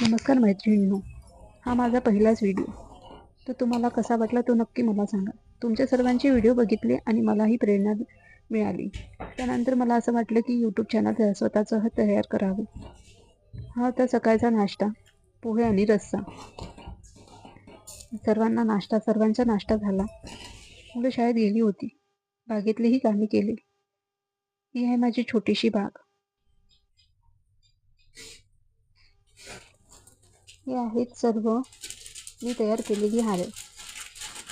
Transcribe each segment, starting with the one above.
नमस्कार मैत्रिणींनो, हा माझा पहिलाच व्हिडिओ. तर तुम्हाला कसा वाटला तो नक्की मला सांगा. तुमच्या सर्वांचे व्हिडिओ बघितले आणि मलाही प्रेरणा मिळाली. त्यानंतर मला असं वाटलं की यूट्यूब चॅनल स्वतःचं तयार करावं. हा होता सकाळचा नाश्ता, पोहे आणि रस्सा. सर्वांचा नाश्ता झाला. मुलं शाळेत गेली होती. बागेतलीही कामे केली. ही आहे माझी छोटीशी बाग. हे आहेत सर्व मी तयार केलेली हारं.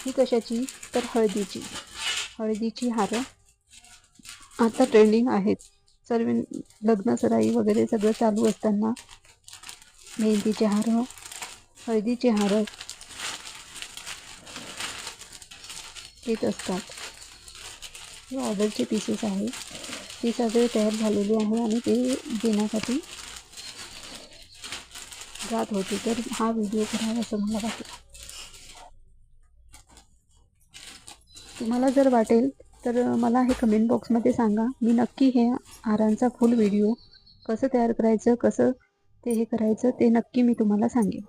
ही कशाची तर हळदीची हारं आता ट्रेंडिंग आहेत. सर्व लग्न सराई वगैरे सगळं चालू असताना मेहंदीचे हारं, हळदीचे हारं येत असतात. हे ऑर्डरचे पीसेस आहेत. ते सगळे तयार झालेले आहे आणि ते देण्यासाठी जात होते. तर हा व्हिडिओ करावा असं मला वाटलं. तुम्हाला जर वाटेल तर मला हे कमेंट बॉक्समध्ये सांगा. मी नक्की हे हारांचा फुल व्हिडिओ कसं तयार करायचं, कसं ते हे करायचं ते नक्की मी तुम्हाला सांगेन.